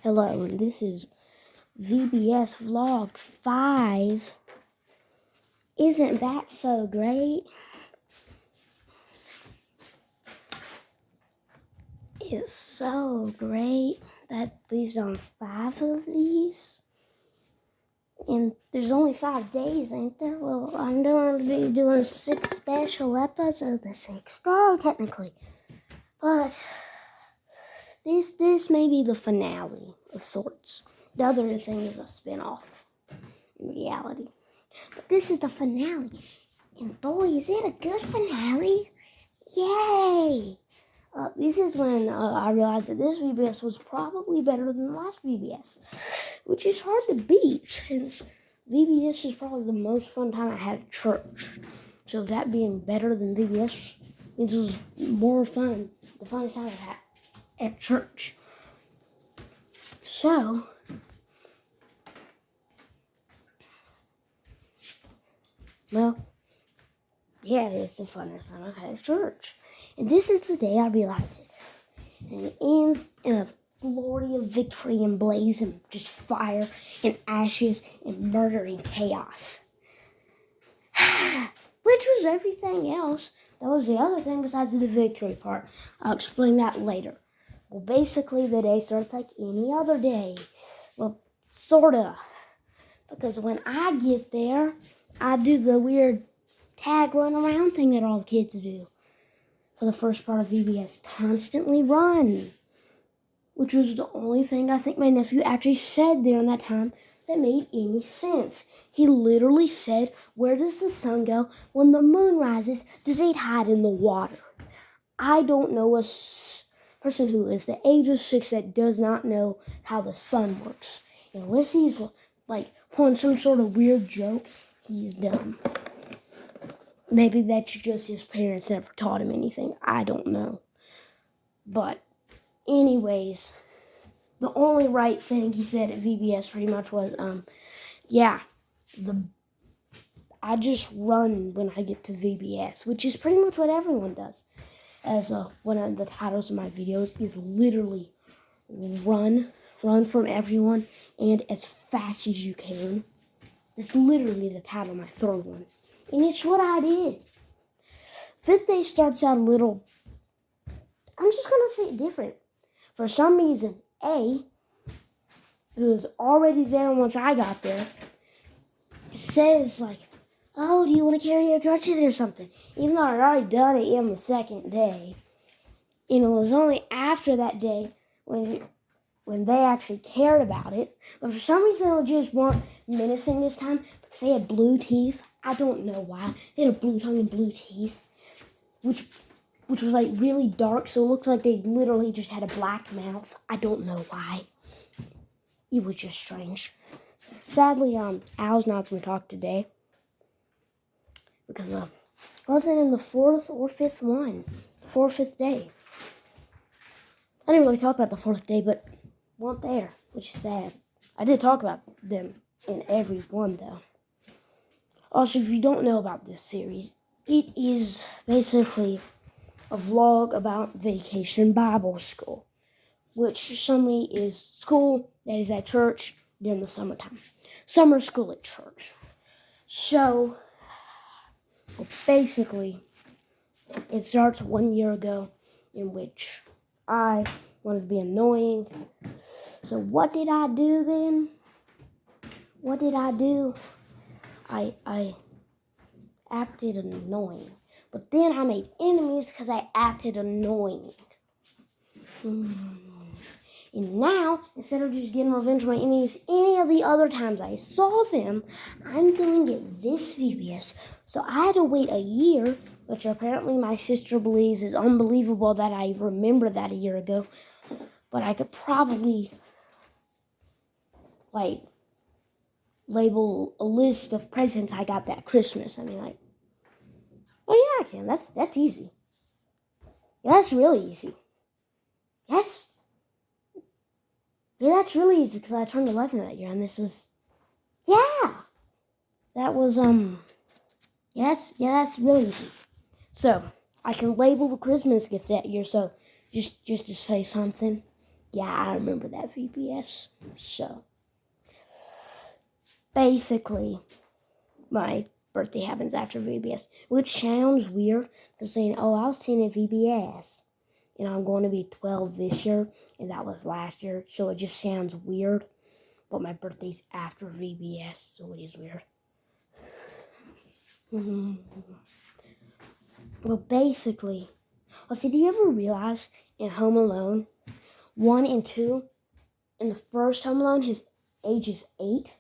Hello, and this is VBS Vlog 5. Isn't that so great? It's so great that we've done 5 of these. And there's only 5 days, ain't there? Well, I'm going to be doing 6 special episodes the 6th day, technically. But this may be the finale of sorts. The other thing is a spin-off in reality. But this is the finale. And boy, is it a good finale. Yay! This is when I realized that this VBS was probably better than the last VBS, which is hard to beat since VBS is probably the most fun time I had at church. So that being better than VBS means it was more fun, the funnest time I've had at church. So, well, yeah, it's the funnest time I've had at church. And this is the day I realized it. And it ends in a glory of victory and blaze and just fire and ashes and murder and chaos. Which was everything else. That was the other thing besides the victory part. I'll explain that later. Well, basically, the day starts like any other day. Well, sorta. Because when I get there, I do the weird tag run around thing that all the kids do. For the first part of VBS, constantly run. Which was the only thing I think my nephew actually said during that time that made any sense. He literally said, "Where does the sun go when the moon rises? Does it hide in the water?" I don't know a person who is the age of 6 that does not know how the sun works. Unless he's like on some sort of weird joke, he's dumb. Maybe that's just his parents never taught him anything. I don't know. But anyways, the only right thing he said at VBS pretty much was, I just run when I get to VBS, which is pretty much what everyone does. As one of the titles of my videos is literally run from everyone and as fast as you can. That's literally the title of my third one. And it's what I did. 5th day starts out a little, I'm just going to say it different. For some reason, A, who was already there once I got there, says like, "Oh, do you want to carry your crutches or something?" Even though I'd already done it in the 2nd day. And it was only after that day when they actually cared about it. But for some reason, they just weren't menacing this time. Because they had blue teeth. I don't know why. They had a blue tongue and blue teeth. Which was like really dark. So it looked like they literally just had a black mouth. I don't know why. It was just strange. Sadly, Al's not going to talk today. Because I wasn't in the 4th or 5th one. 4th or 5th day. I didn't really talk about the 4th day, but weren't there, which is sad. I did talk about them in every one, though. Also, if you don't know about this series, it is basically a vlog about Vacation Bible School, which summary is school that is at church during the summertime. Summer school at church. So, basically, it starts 1 year ago in which I wanted to be annoying. So what did I do then? What did I do? I acted annoying. But then I made enemies because I acted annoying. And now, instead of just getting revenge on my enemies any of the other times I saw them, I'm doing it this VBS. So I had to wait a year, which apparently my sister believes is unbelievable that I remember that a year ago. But I could probably, label a list of presents I got that Christmas. I mean, oh yeah, I can. That's easy. Yeah, that's really easy. Yeah, that's really easy because I turned 11 that year, and this was, that was, that's really easy. So, I can label the Christmas gifts that year, so just to say something. Yeah, I remember that VBS. So, basically, my birthday happens after VBS, which sounds weird because saying, oh, I was 10 at VBS, and I'm going to be 12 this year, and that was last year, so it just sounds weird. But my birthday's after VBS, so it is weird. Well, basically, do you ever realize in Home Alone 1 and 2, in the first Home Alone, his age is 8.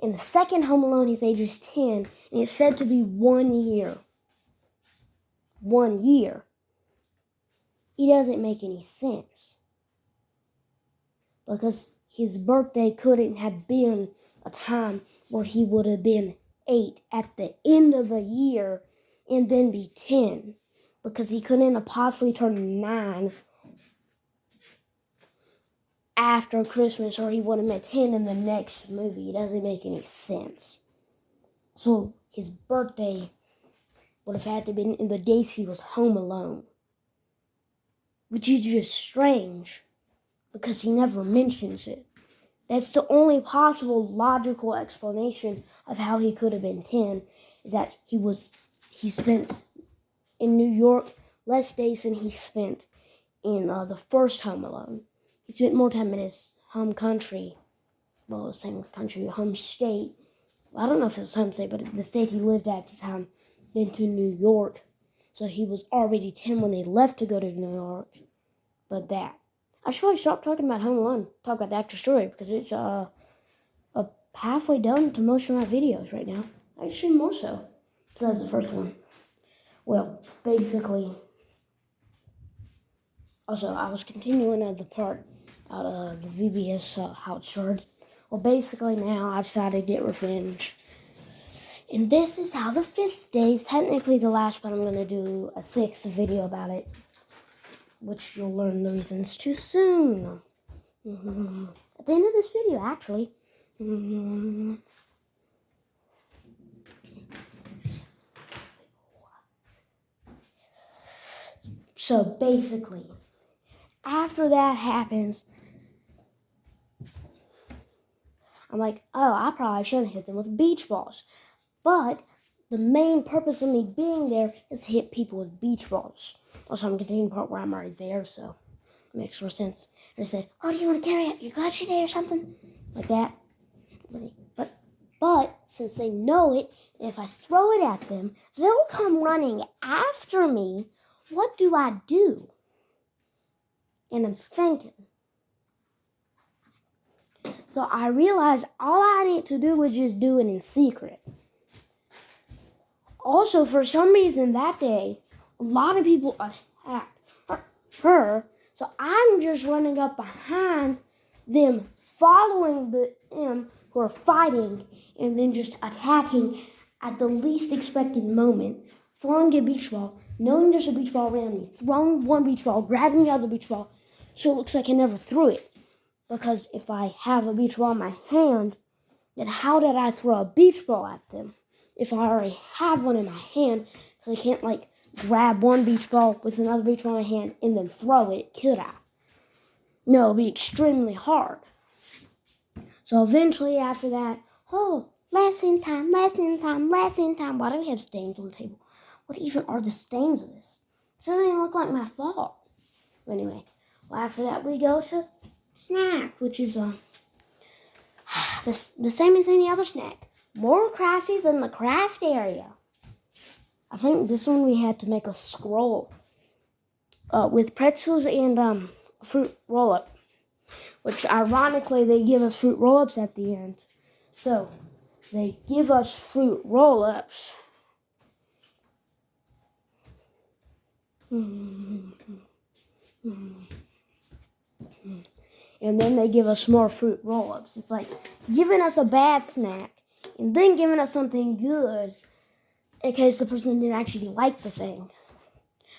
In the second Home Alone, his age is 10, and it's said to be 1 year. 1 year. It doesn't make any sense. Because his birthday couldn't have been a time where he would have been 8 at the end of a year and then be 10. Because he couldn't have possibly turned 9 after Christmas, or he would have been 10 in the next movie. It doesn't make any sense. So his birthday would have had to have been in the days he was home alone. Which is just strange, because he never mentions it. That's the only possible logical explanation of how he could have been 10, is that he spent in New York less days than he spent in the first Home Alone. He spent more time in his home country, well, the same country, home state. Well, I don't know if it was home state, but the state he lived at the time, then to New York. So he was already 10 when they left to go to New York. But that. I should probably stop talking about Home Alone, talk about the actual story, because it's halfway done to most of my videos right now. Actually, more so, besides the first one. Well, basically, also, I was continuing at the part out of the VBS, how it started. Well, basically now I decided to get revenge. And this is how the 5th day is technically the last, but I'm going to do a 6th video about it, which you'll learn the reasons too soon. At the end of this video, actually. So basically, after that happens, I'm like, oh, I probably shouldn't hit them with beach balls. But the main purpose of me being there is to hit people with beach balls. Also, I'm continuing the part where I'm already there, so it makes more sense. And I said, oh, do you want to carry out your clutch today or something? Like that. But since they know it, if I throw it at them, they'll come running after me. What do I do? And I'm thinking. So I realized all I need to do was just do it in secret. Also, for some reason that day, a lot of people attacked her. So I'm just running up behind them, following them who are fighting, and then just attacking at the least expected moment, throwing a beach ball, knowing there's a beach ball around me, throwing one beach ball, grabbing the other beach ball, so it looks like I never threw it. Because if I have a beach ball in my hand, then how did I throw a beach ball at them? If I already have one in my hand, so I can't grab one beach ball with another beach ball in my hand and then throw it, could I? No, it'd be extremely hard. So eventually after that, lesson time. Why do we have stains on the table? What even are the stains of this? It doesn't even look like my fault. Anyway, after that we go to snack, which is the same as any other snack. More crafty than the craft area. I think this one we had to make a scroll with pretzels and fruit roll-up. Which, ironically, they give us fruit roll-ups at the end. So, they give us fruit roll-ups. And then they give us more fruit roll-ups. It's like giving us a bad snack and then giving us something good in case the person didn't actually like the thing.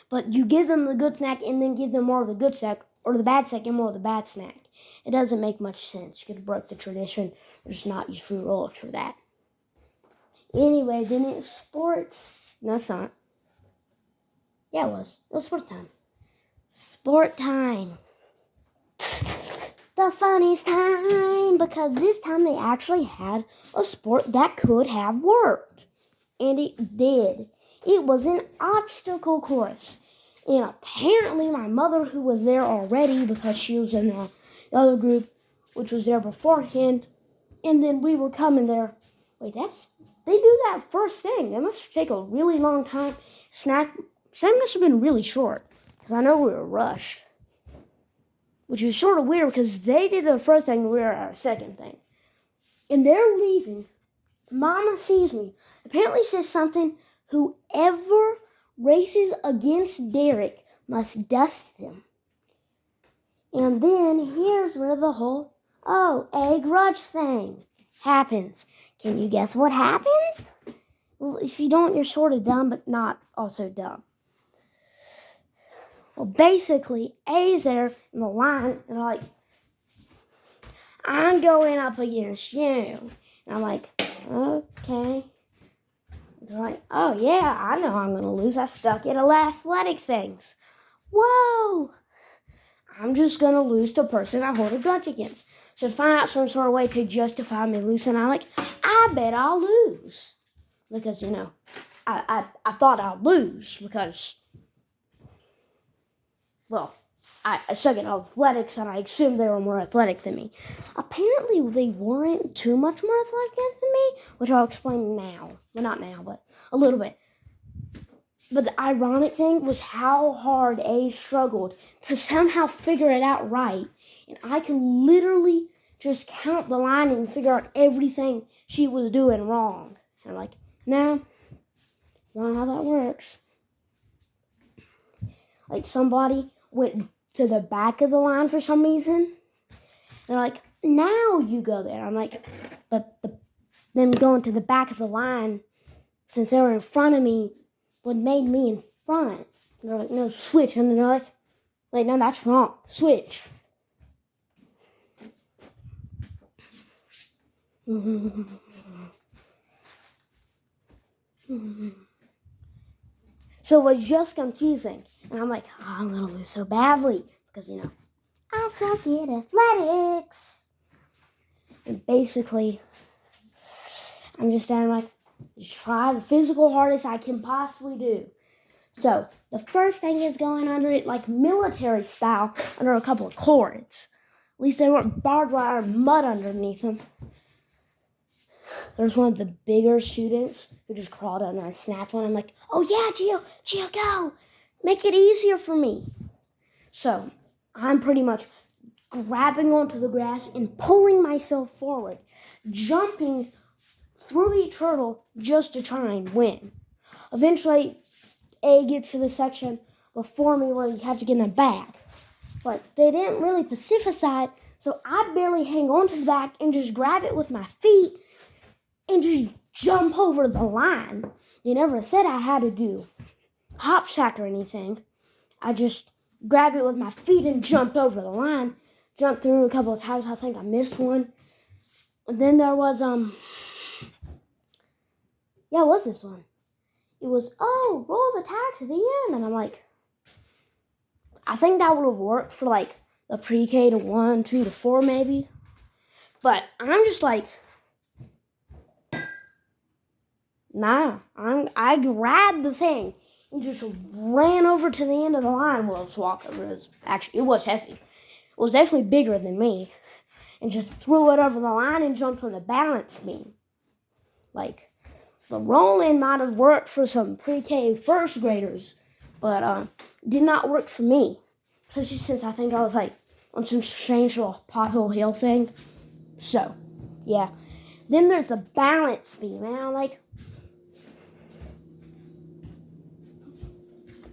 But you give them the good snack and then give them more of the good snack, or the bad snack and more of the bad snack. It doesn't make much sense. You could break the tradition or just not use fruit roll-ups for that. Anyway, then it's sports. No, it's not. Yeah, it was. It was sports time. Sport time. the funniest time, because this time they actually had a sport that could have worked. And it did. It was an obstacle course. And apparently my mother, who was there already because she was in the other group, which was there beforehand, and then we were coming there. Wait, they do that first thing. That must take a really long time. Snack must have been really short, because I know we were rushed. Which is sort of weird, because they did the first thing, we were at our second thing. And they're leaving. Mama sees me. Apparently says something, whoever races against Derek must dust them. And then here's where the whole, a grudge thing happens. Can you guess what happens? Well, if you don't, you're sort of dumb, but not also dumb. Well, basically, A's there in the line, and they're like, I'm going up against you. And I'm like, okay. They're like, oh yeah, I know I'm going to lose. I stuck in athletic things. Whoa! I'm just going to lose to the person I hold a grudge against. So to find out some sort of way to justify me losing, I'm like, I bet I'll lose. Because, I thought I'd lose because, well, I suck at athletics, and I assumed they were more athletic than me. Apparently, they weren't too much more athletic than me, which I'll explain now. Well, not now, but a little bit. But the ironic thing was how hard A struggled to somehow figure it out right. And I could literally just count the line and figure out everything she was doing wrong. And I'm like, no, it's not how that works. Like, somebody went to the back of the line for some reason. They're like, now you go there. I'm like, but them going to the back of the line, since they were in front of me, what made me in front. And they're like, no, switch. And then they're like, no, that's wrong. Switch. So it was just confusing. And I'm like, I'm going to lose so badly. Because, I suck at athletics. And basically, I'm just standing like, try the physical hardest I can possibly do. So the first thing is going under it like military style under a couple of cords. At least they weren't barbed wire or mud underneath them. There's one of the bigger students who just crawled under and snapped one. I'm like, oh yeah, Gio, go. Make it easier for me. So I'm pretty much grabbing onto the grass and pulling myself forward, jumping through each hurdle just to try and win. Eventually, A gets to the section before me where you have to get in the back. But they didn't really pacify it, so I barely hang on to the back and just grab it with my feet and just jump over the line. You never said I had to do hop sack or anything. I just grabbed it with my feet and jumped over the line. Jumped through a couple of times. I think I missed one. And then there was, what was this one? It was, roll the tire to the end. And I'm like, I think that would have worked for, like, the pre-K to 1, 2 to 4 maybe. But I'm just like, nah, I grabbed the thing and just ran over to the end of the line. Well, it was heavy. It was definitely bigger than me. And just threw it over the line and jumped on the balance beam. Like, the rolling might have worked for some pre-K first graders, but did not work for me. Especially since I think I was like on some strange little pothole hill thing. So, yeah. Then there's the balance beam, and I'm like,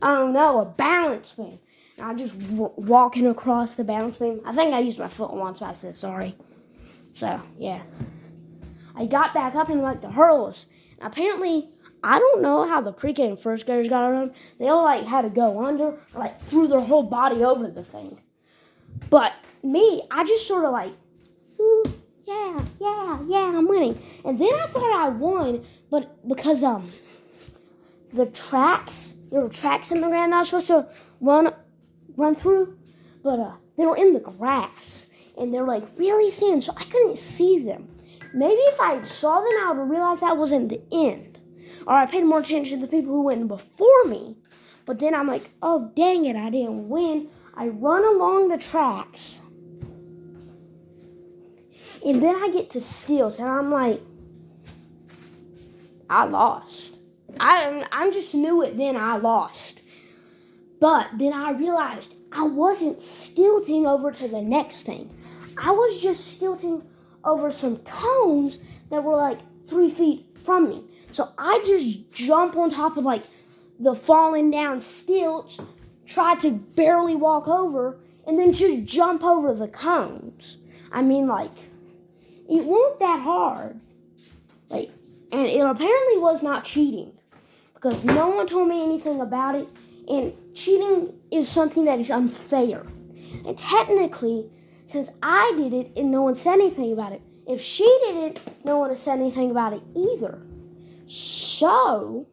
I don't know, a balance beam. And I just walking across the balance beam. I think I used my foot once, but I said sorry. So, yeah. I got back up and like the hurdles. And apparently, I don't know how the pre-K and first graders got around. They all like had to go under, or like threw their whole body over the thing. But me, I just sort of like, ooh, yeah, I'm winning. And then I thought I won, but because there were tracks in the ground that I was supposed to run through. But they were in the grass, and they're like really thin, so I couldn't see them. Maybe if I saw them, I would have realized that wasn't the end. Or I paid more attention to the people who went before me. But then I'm like, oh, dang it, I didn't win. I run along the tracks. And then I get to Steels, and I'm like, I lost. I just knew it then, I lost. But then I realized I wasn't stilting over to the next thing. I was just stilting over some cones that were like 3 feet from me. So I just jump on top of like the falling down stilts, try to barely walk over, and then just jump over the cones. I mean, like, it wasn't that hard. Like, and it apparently was not cheating because no one told me anything about it. And cheating is something that is unfair. And technically, since I did it and no one said anything about it, if she did it, no one has said anything about it either. So,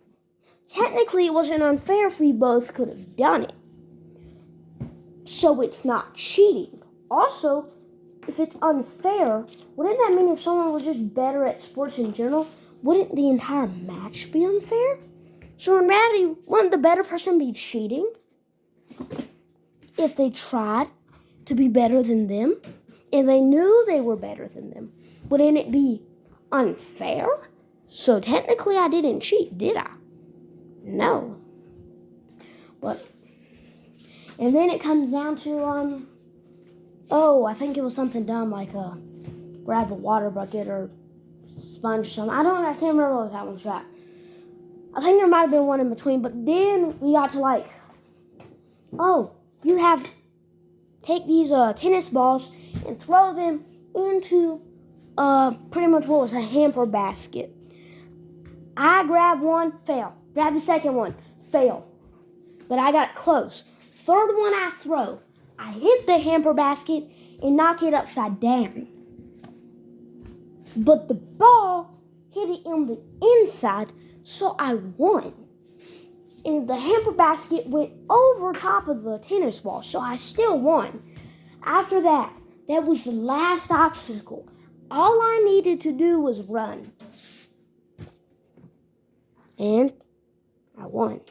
technically, it wasn't unfair if we both could have done it. So, it's not cheating. Also, if it's unfair, wouldn't that mean if someone was just better at sports in general, wouldn't the entire match be unfair? So in reality, wouldn't the better person be cheating if they tried to be better than them and they knew they were better than them? Wouldn't it be unfair? So technically I didn't cheat, did I? No. But, and then it comes down to, I think it was something dumb like grab a water bucket or sponge or something. I can't remember what that one's at. I think there might have been one in between, but then we got to like, take these tennis balls and throw them into pretty much what was a hamper basket. I grabbed one, fail. Grab the second one, fail. But I got it close. Third one I throw. I hit the hamper basket and knock it upside down. But the ball hit it on the inside, so I won. And the hamper basket went over top of the tennis ball, so I still won. After that was the last obstacle. All I needed to do was run. And I won.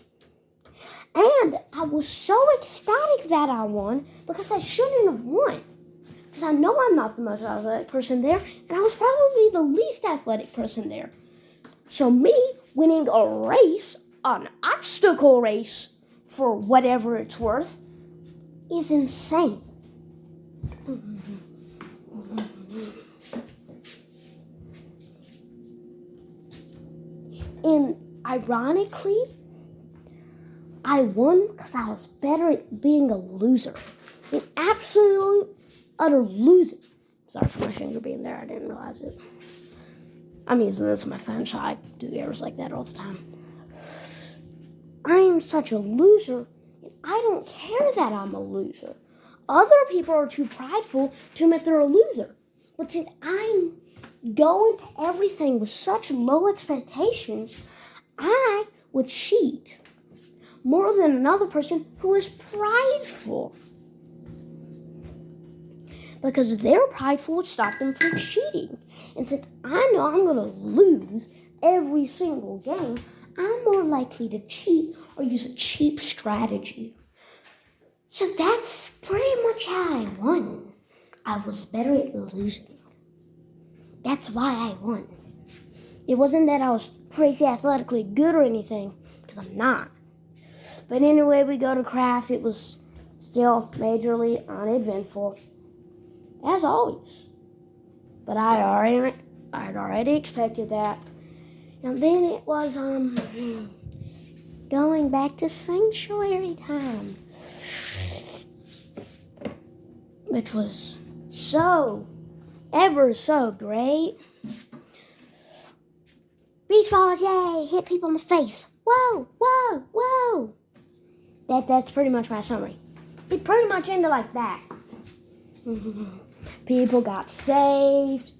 And I was so ecstatic that I won because I shouldn't have won. Because I know I'm not the most athletic person there, and I was probably the least athletic person there. So me winning a race, an obstacle race, for whatever it's worth, is insane. And ironically, I won because I was better at being a loser. An absolute, utter loser. Sorry for my finger being there, I didn't realize it. I'm using this on my phone, so I do errors like that all the time. I am such a loser, and I don't care that I'm a loser. Other people are too prideful to admit they're a loser. But since I'm going to everything with such low expectations, I would cheat more than another person who is prideful. Because their prideful would stop them from cheating. And since I know I'm going to lose every single game, I'm more likely to cheat or use a cheap strategy. So that's pretty much how I won. I was better at losing. That's why I won. It wasn't that I was crazy athletically good or anything, because I'm not. But anyway, we go to craft. It was still majorly uneventful, as always. But I'd already expected that. And then it was going back to sanctuary time, which was ever so great. Beach balls, yay! Hit people in the face. Whoa, whoa, whoa! That's pretty much my summary. It pretty much ended like that. People got saved.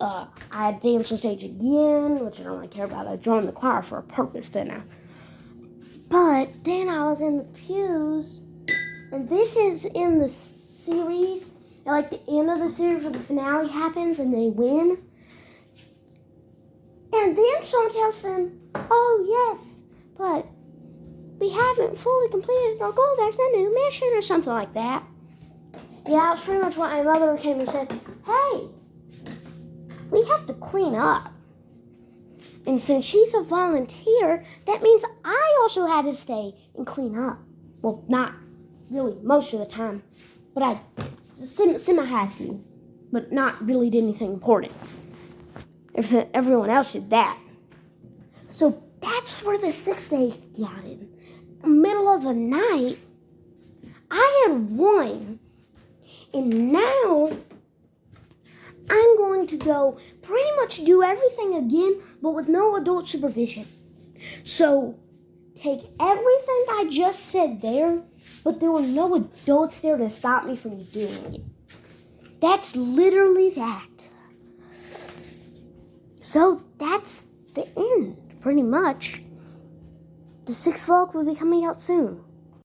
I had dance on stage again, which I don't really care about. I joined the choir for a purpose, didn't I? But then I was in the pews, And this is in the series, at like the end of the series where the finale happens and they win. And then someone tells them, oh yes, but we haven't fully completed our goal. There's a new mission or something like that. Yeah, that's pretty much what my mother came and said, hey, we have to clean up. And since she's a volunteer, that means I also had to stay and clean up. Well, not really most of the time, but I semi had to, but not really did anything important. Everyone else did that. So that's where the 6th day got in. Middle of the night, I had won, and now I'm going to go pretty much do everything again, but with no adult supervision. So take everything I just said there, but there were no adults there to stop me from doing it. That's literally that. So that's the end, pretty much. The 6th vlog will be coming out soon.